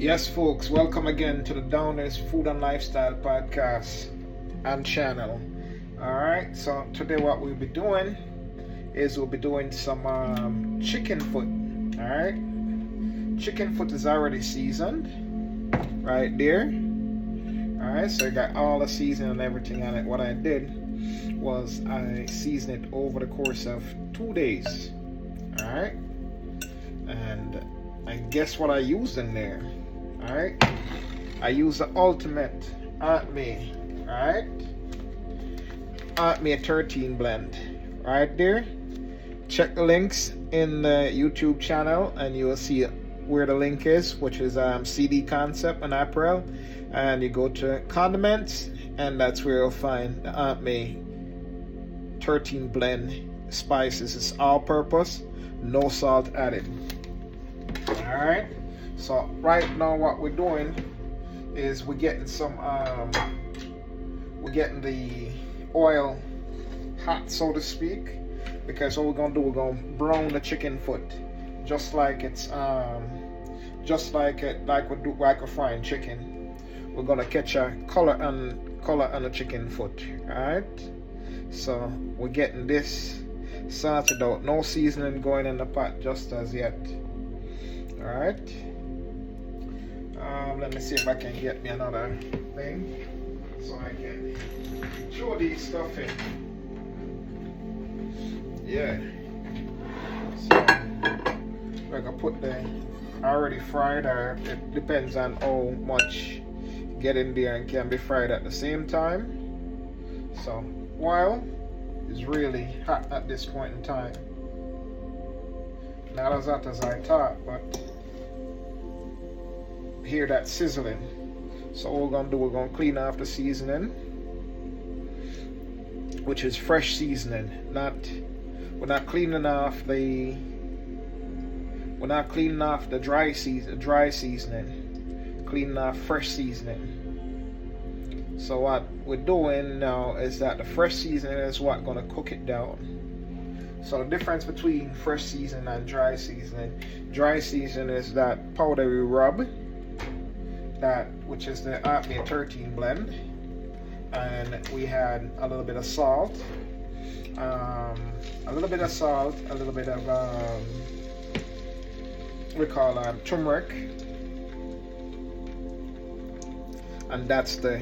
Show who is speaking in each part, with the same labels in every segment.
Speaker 1: Yes, folks, welcome again to the Downers Food and Lifestyle Podcast and channel. Alright, so today what we'll be doing is we'll be doing some chicken foot. Alright, chicken foot is already seasoned right there. Alright, so I got all the seasoning and everything on it. What I did was I seasoned it over the course of 2 days. Alright, and guess what I used in there? Alright, I use the ultimate Aunt May, right? Aunt May 13 blend, right there. Check the links in the YouTube channel and you will see where the link is, which is CD Concept and Apparel. And you go to condiments, and that's where you'll find the Aunt May 13 blend spices. It's all purpose, no salt added. Alright. So right now what we're doing is we're getting the oil hot, so to speak, because what we're gonna do, we're gonna brown the chicken foot just like it's like a frying chicken. We're gonna catch a color on the chicken foot. Alright, so we're getting this sorted out. No seasoning going in the pot just as yet. Alright. Let me see if I can get me another thing so I can show these stuff in. Yeah. So I can put the already fried, or it depends on how much get in there and can be fried at the same time. So oil is really hot at this point in time. Not as hot as I thought, but hear that sizzling. So what we're gonna do, we're gonna clean off the seasoning, which is fresh seasoning. We're not cleaning off the dry seasoning. Cleaning off fresh seasoning. So what we're doing now is that the fresh seasoning is what gonna cook it down. So the difference between fresh seasoning and dry seasoning is that powdery rub, which is the Aunt May 13 blend, and we had a little bit of salt, a little bit of we call turmeric, and that's the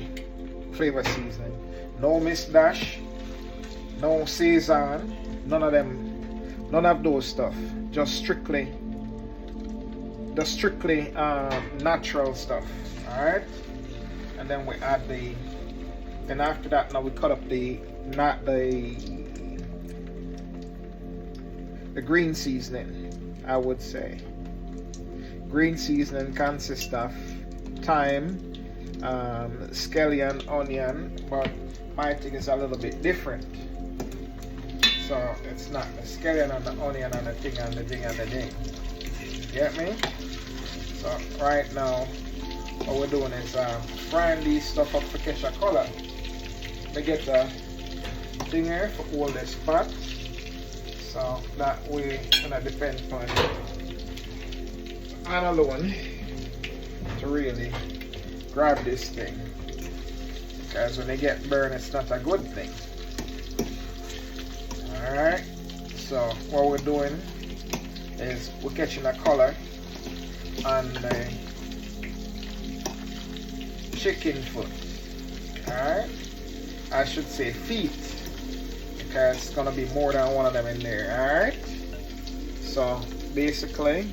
Speaker 1: flavor seasoning. No Miss Dash, no Sazon, none of those stuff. Just strictly natural stuff. Alright, and then we add then after that, now we cut up the green seasoning. I would say green seasoning consists of thyme, scallion, onion, but my thing is a little bit different. So it's not the scallion and the onion and the thing and the thing and the thing. Get me? So right now what we're doing is frying these stuff up to catch a color. We get the thing here for all this pot. So that way gonna depend on alone to really grab this thing. Because when they get burned, it's not a good thing. Alright. So what we're doing is we're catching a color on the chicken foot. Alright, I should say feet, because it's gonna be more than one of them in there. Alright, so basically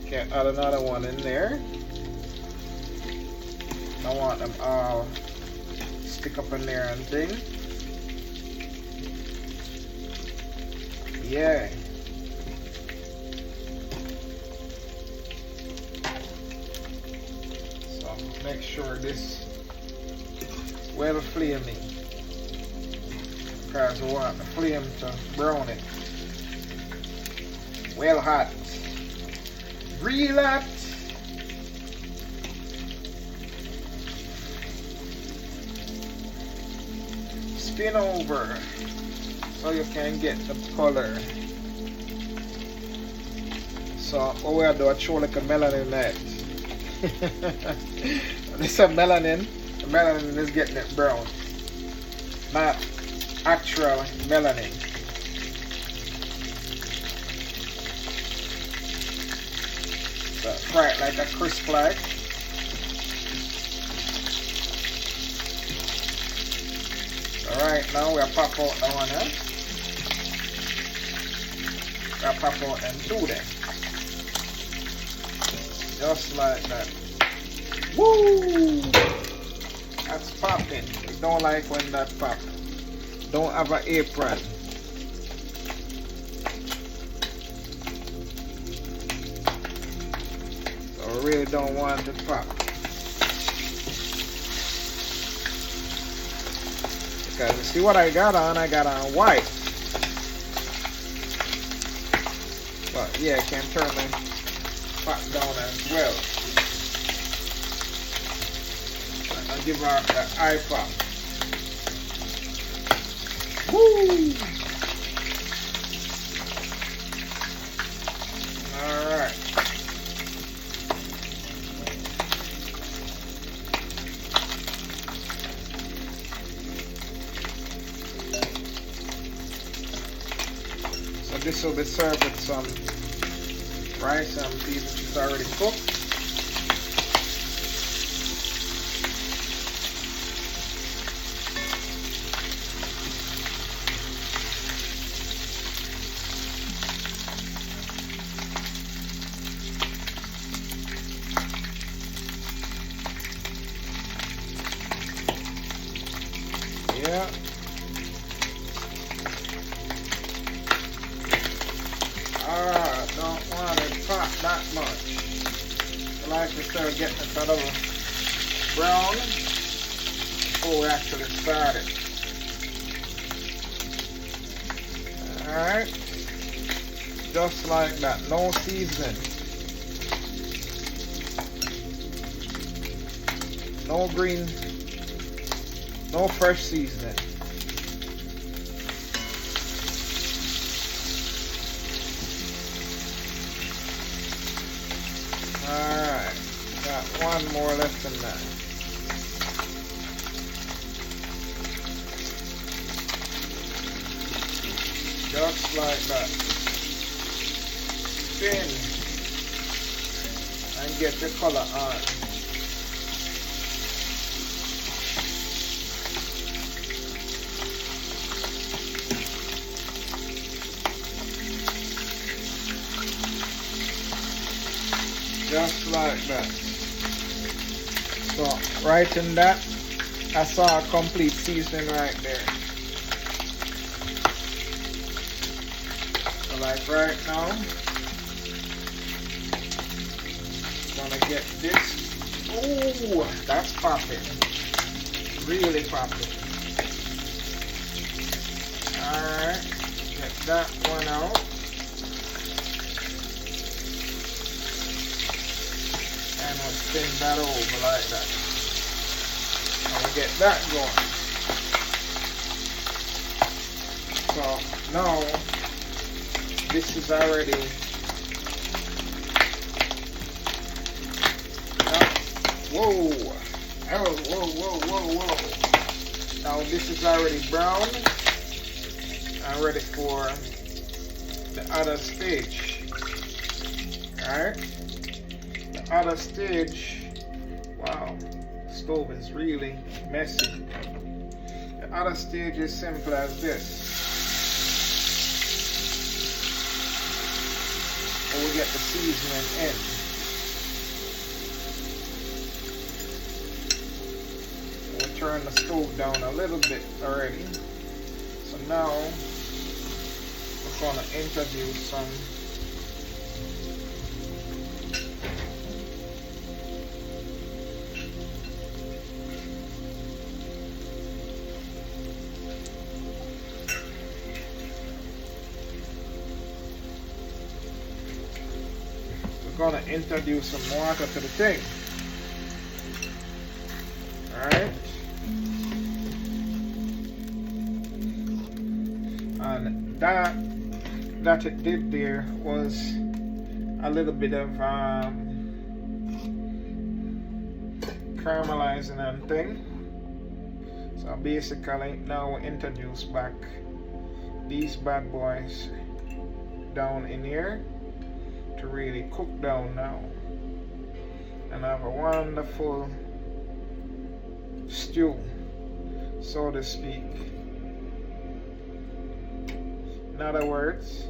Speaker 1: can add another one in there. I want them all stick up in there and thing. Yeah. Make sure this is well flaming, because we want the flame to brown it. Well hot. Real hot. Spin over so you can get the color. So what we do, I throw like a melanin net. This is a melanin. The melanin is getting it brown. Not actual melanin. So fry it like a crisp like. Alright, now we'll pop out the one here. We'll pop out and do them. Just like that. Woo! That's popping. You don't like when that pop. Don't have an apron. So I really don't want to pop. Because you see what I got on? I got on white. But yeah, I can turn the pot down as well. I'll give her the eye pop. Woo! Alright. So this will be served with some rice and beef which is already cooked. Yeah. Don't want it hot that much. I like to start getting it a little brown before we actually start it. Alright. Just like that. No seasoning. No green. No fresh seasoning. Alright, got one more left in that. Just like that. Spin and get the color on. Just like that. So right in that, I saw a complete seasoning right there. So like right now, I'm gonna get this. Ooh, that's popping. Really popping. Alright, get that one out. And we'll spin that over like that. And we'll get that going. So now this is already whoa. Now this is already brown and ready for the other stage. Alright. Other stage, wow, stove is really messy. The other stage is simple as this. And we get the seasoning in. We'll turn the stove down a little bit already. So now we're going to introduce some gonna introduce some water to the thing. Alright. And that it did there was a little bit of caramelizing and thing. So basically now we introduce back these bad boys down in here to really cook down now and have a wonderful stew, so to speak. In other words,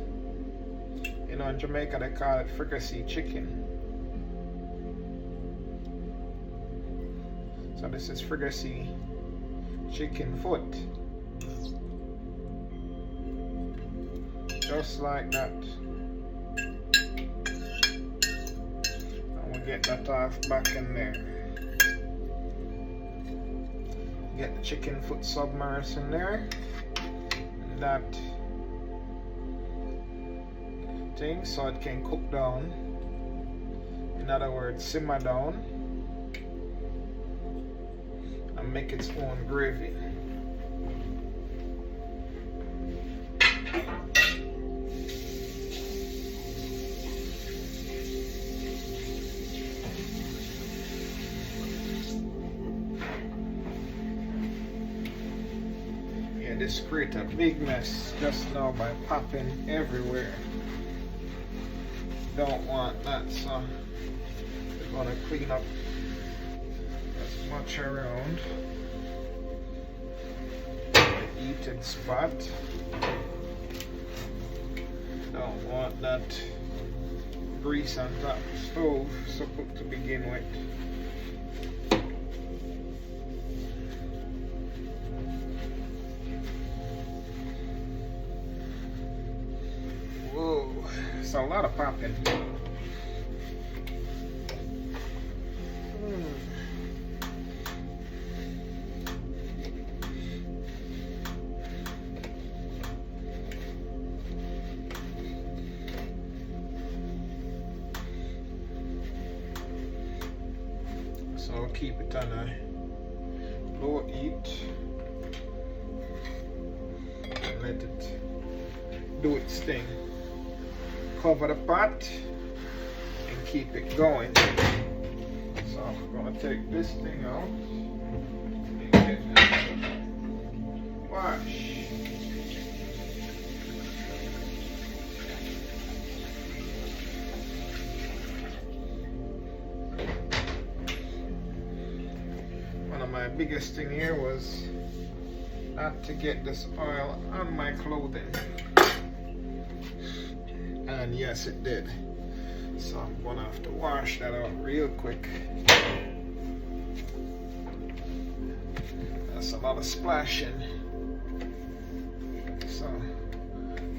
Speaker 1: you know, in Jamaica they call it fricassee chicken. So this is fricassee chicken foot. Just like that. And we'll get that off back in there. Get the chicken foot submerged in there. And that thing so it can cook down. In other words, simmer down and make its own gravy. Yeah, this created a big mess just now by popping everywhere. Don't want that, so we're gonna clean up as much around the eating spot. Don't want that grease on top of the stove, so put to begin with. Whoa, it's a lot of popping. So keep it on a low heat and let it do its thing. Cover the pot and keep it going. So I'm gonna take this thing out and get it washed. My biggest thing here was not to get this oil on my clothing, and yes, it did. So I'm gonna have to wash that out real quick. That's a lot of splashing, so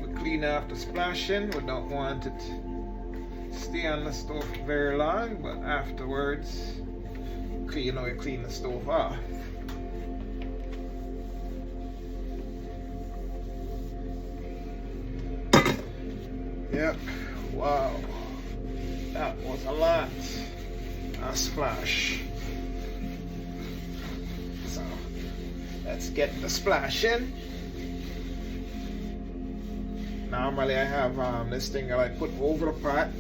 Speaker 1: we clean off the splashing. We don't want it to stay on the stove very long, but afterwards, you know, you clean the stove off. Yep, wow, that was a lot of splash. So let's get the splash in. Normally I have this thing that I put over the pot,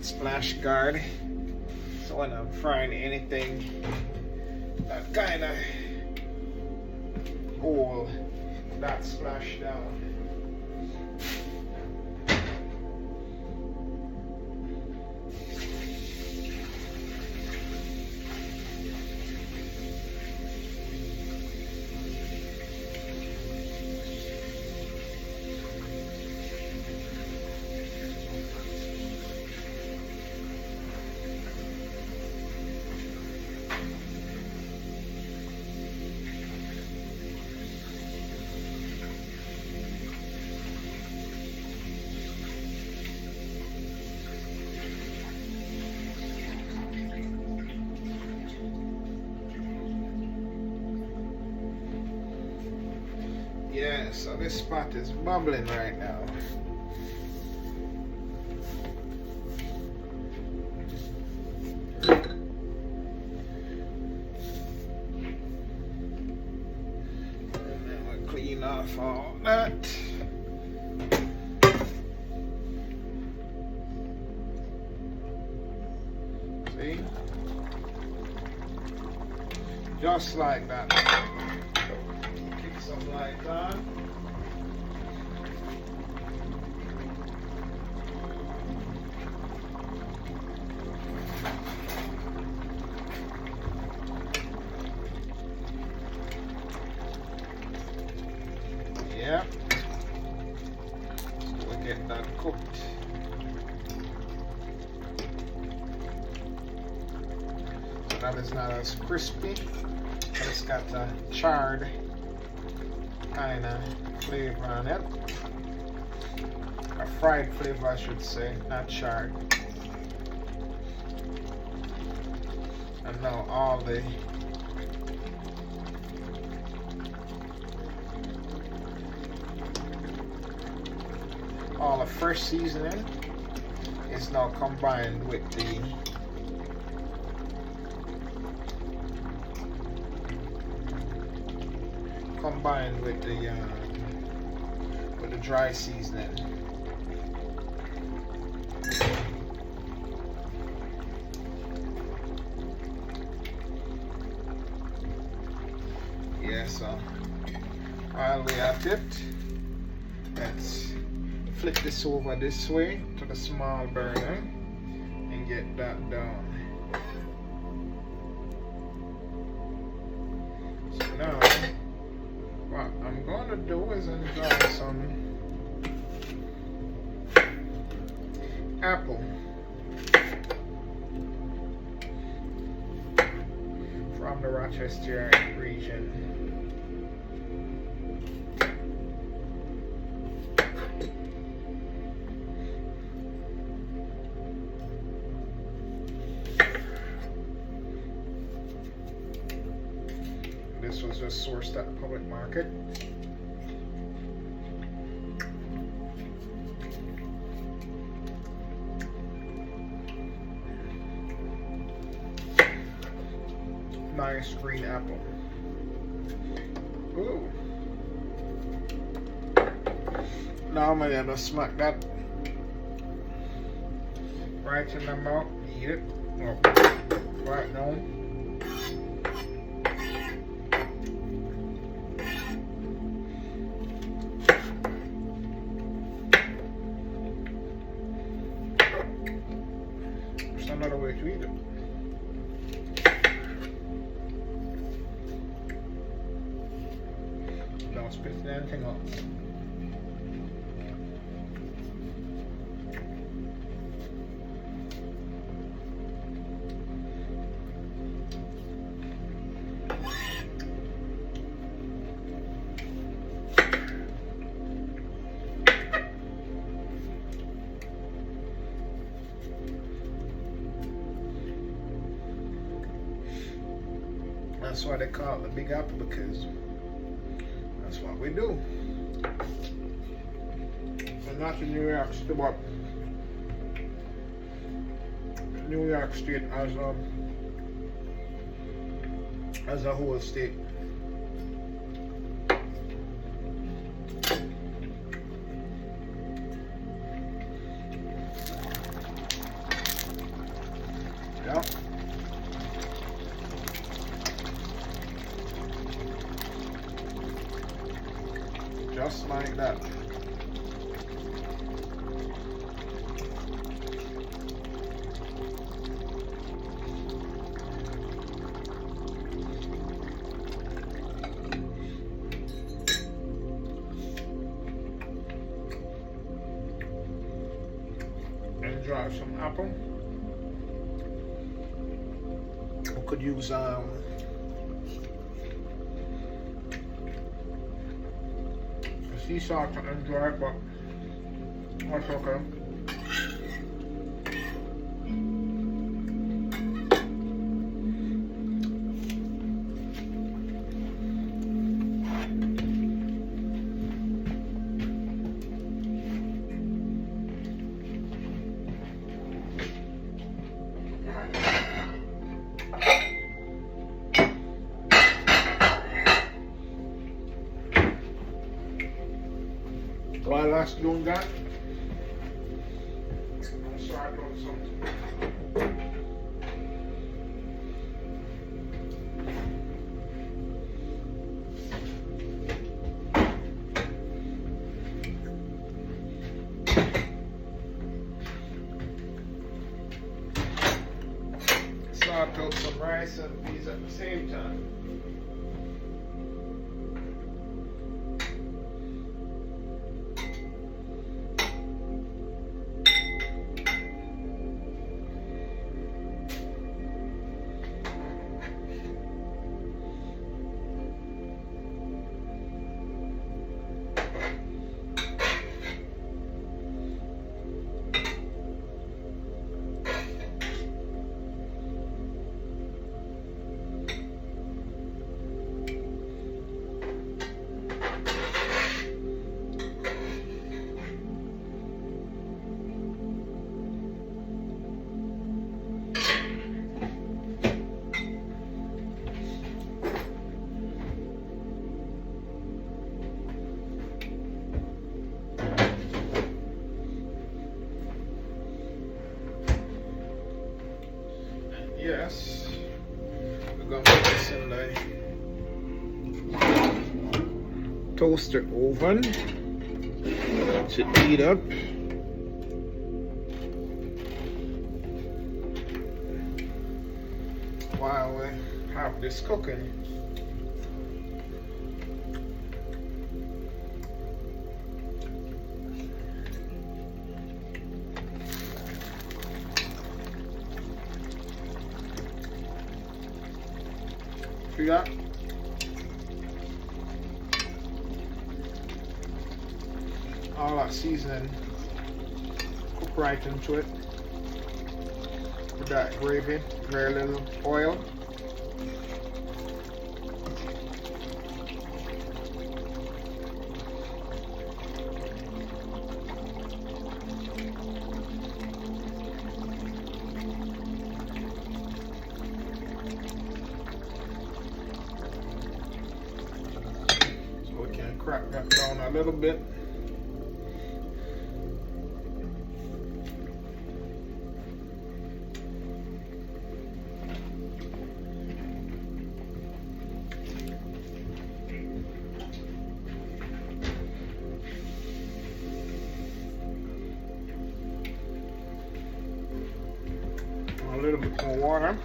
Speaker 1: splash guard. So when I'm frying anything that kind of hold that splash down. Yeah, so this pot is bubbling right now. And then we'll clean off all that. See? Just like that. Kick some light on. Yeah. So we get that cooked. So that is not as crispy, but it's got a charred kind of flavor on it. A fried flavor, I should say, not charred. And now all the fresh seasoning is now combined with the dry seasoning. Yeah, so while we are at it, let's flip this over this way to the small burner and get that done. So now what I'm going to do is enjoy some apple from the Rochester region. This was just sourced at the public market. Nice green apple. Ooh. Now I'm gonna smack that right in the mouth. Eat it. Oh, right now. There's another way to eat it. Don't spit anything else. That's why they call it the Big Apple, because that's what we do. And not in New York State, but New York State as a whole state. Yeah. Just like that. Enjoy some apple. We could use sea salt to enjoy it, but that's okay. While that's doing that, I'm gonna start doing something. sort out some rice and peas at the same time. Yes, we're gonna put this in the toaster oven to heat up. While we have this cooking. See that? All that seasoning, cook right into it with that gravy, very little oil. Crack that down a little bit. A little bit more water.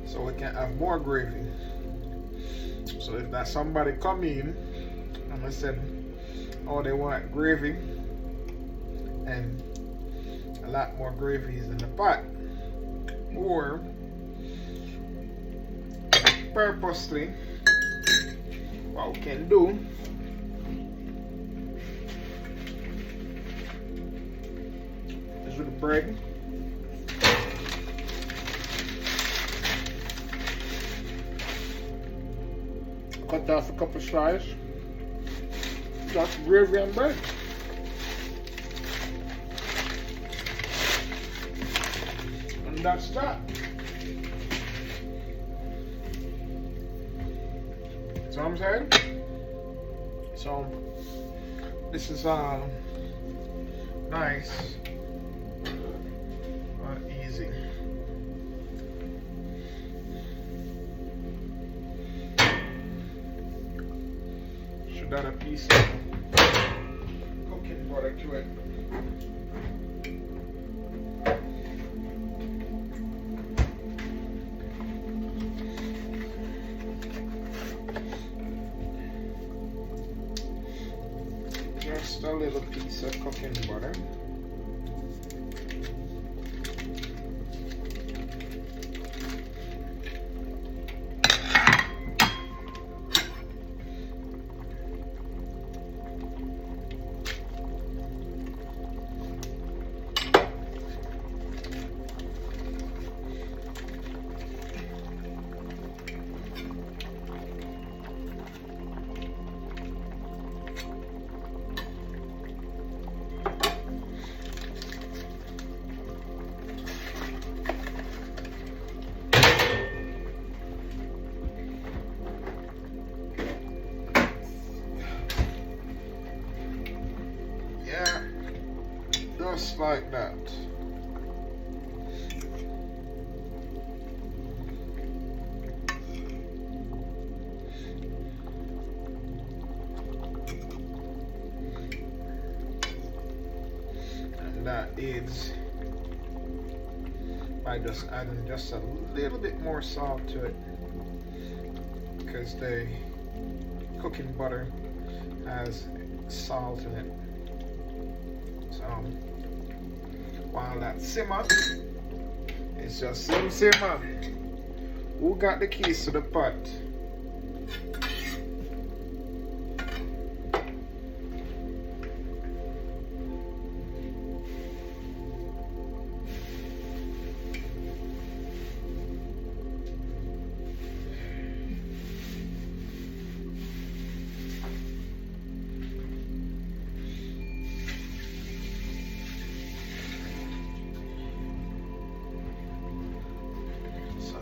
Speaker 1: So we can have more gravy. So if that somebody come in and I said, oh, they want gravy and a lot more gravy is in the pot, or purposely, what we can do is with the bread. Cut off a couple slices, just gravy and bread. And that's that. So I'm saying? So this is nice and easy. Add a piece of cooking butter to it. Just a little piece of cooking butter. Just like that. aids by just adding just a little bit more salt to it, because the cooking butter has salt in it. So while that simmer, it's just simmer. Who got the keys to the pot?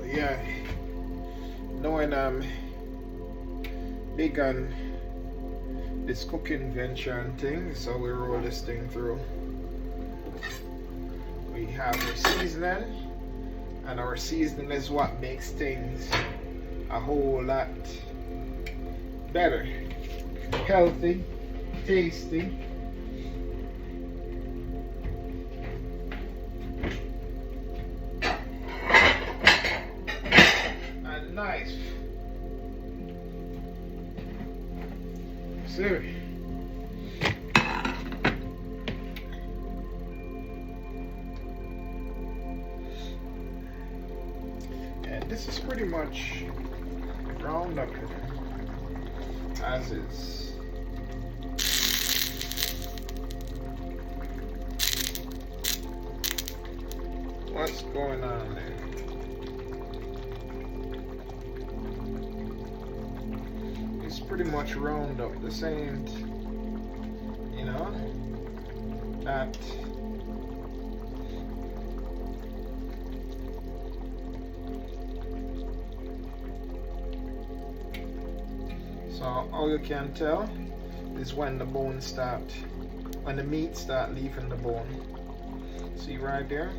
Speaker 1: Yeah, knowing I'm big on this cooking venture and thing, so we roll this thing through. We have our seasoning, and our seasoning is what makes things a whole lot better, healthy, tasty. Nice. So, and this is pretty much round up as is. What's going on there? Pretty much round up the same, you know, that so all you can tell is when the bones start, when the meat start leaving the bone. See right there,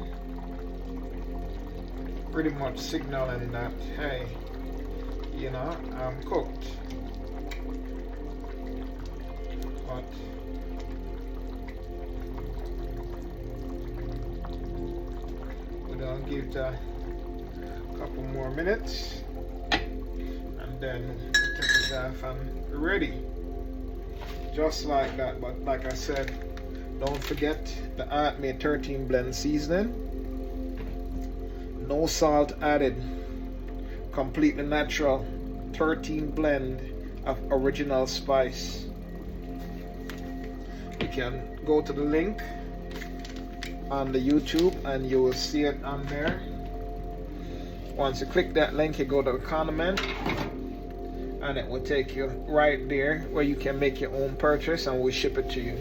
Speaker 1: pretty much signaling that, hey, you know, I'm cooked. But we're gonna give it a couple more minutes, and then we'll take it off and we're ready. Just like that. But like I said, don't forget the Aunt May 13 blend seasoning. No salt added. Completely natural 13 blend of original spice. You can go to the link on the YouTube and you will see it on there. Once you click that link, you go to the condiment and it will take you right there where you can make your own purchase and we'll ship it to you.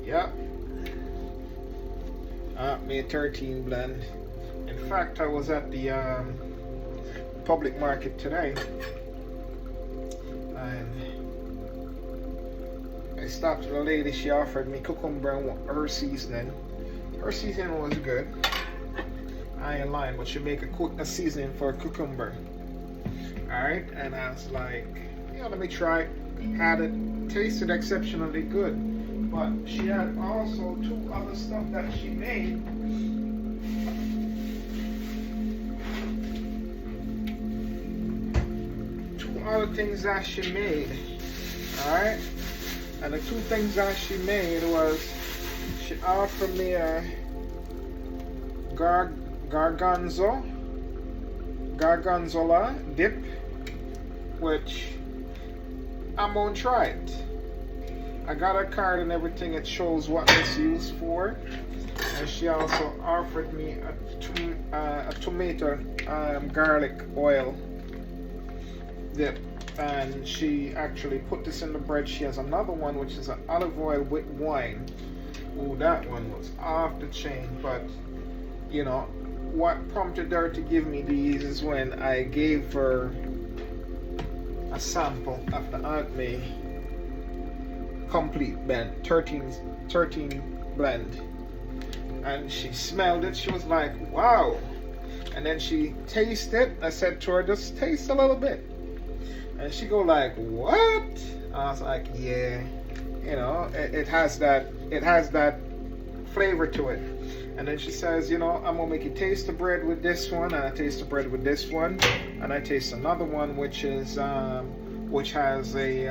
Speaker 1: Yep. May 13 blend. In fact, I was at the public market today and I stopped with a lady. She offered me cucumber and her seasoning. Her seasoning was good, I ain't lying, but she make a seasoning for a cucumber. Alright, and I was like, yeah, let me try it. Had it, tasted exceptionally good. But she had also two other stuff that she made. Other things that she made, alright, and the two things that she made was she offered me a gargonzola dip, which I'm gonna try it. I got a card and everything, it shows what it's used for, and she also offered me a tomato garlic oil dip, and she actually put this in the bread. She has another one which is an olive oil with wine. Ooh, that one was off the chain. But you know what prompted her to give me these is when I gave her a sample of the Aunt May complete blend 13 blend, and she smelled it. She was like, wow. And then she tasted it. I said to her, just taste a little bit. And she go like, what? I was like, yeah, you know, it has that flavor to it. And then she says, you know, I'm gonna make you taste the bread with this one, and I taste the bread with this one, and I taste another one which is which has the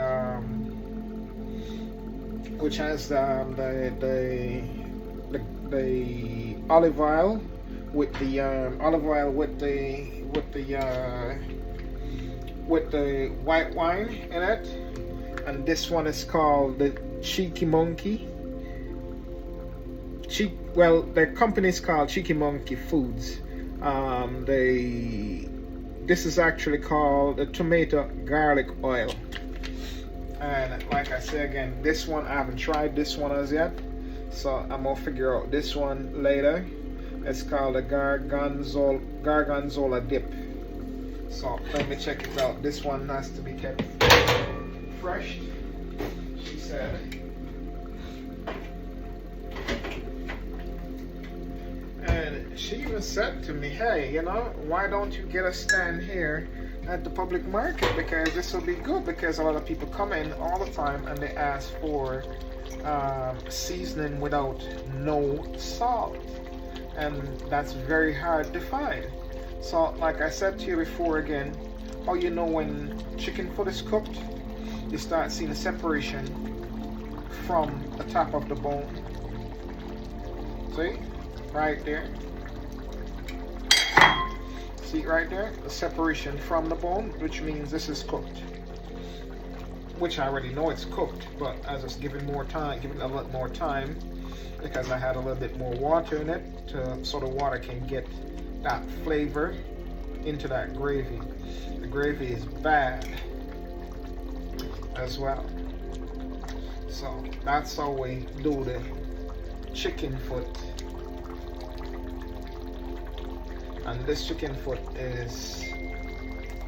Speaker 1: olive oil with the white wine in it, and this one is called the Cheeky Monkey. The company is called Cheeky Monkey Foods. This is actually called the tomato garlic oil. And like I say again, this one I haven't tried this one as yet, so I'm gonna figure out this one later. It's called a Gargonzola dip. So let me check it out. This one has to be kept fresh, she said. And she even said to me, hey, you know, why don't you get a stand here at the public market, because this will be good, because a lot of people come in all the time and they ask for seasoning without no salt, and that's very hard to find. So like I said to you before again, how you know when chicken foot is cooked, you start seeing a separation from the top of the bone. See? Right there. See right there? The separation from the bone, which means this is cooked. Which I already know it's cooked, but I was just giving more time, giving it a little more time, because I had a little bit more water in it, so the water can get that flavor into that gravy. The gravy is bad as well. So that's how we do the chicken foot. And this chicken foot is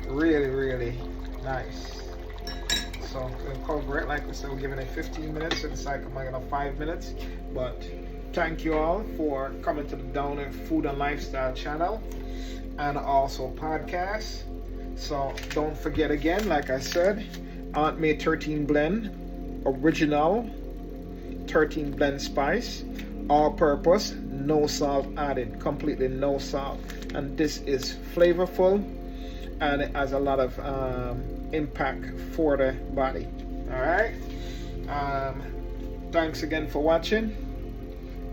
Speaker 1: really, really nice. So we'll cover it. Like we said, we're giving it 15 minutes. It's like I'm gonna 5 minutes. But thank you all for coming to the Downer Food and Lifestyle channel and also podcast. So don't forget again, like I said, Aunt May 13 blend, original 13 blend spice, all purpose, no salt added, completely no salt. And this is flavorful and it has a lot of impact for the body. All right, thanks again for watching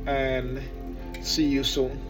Speaker 1: and see you soon.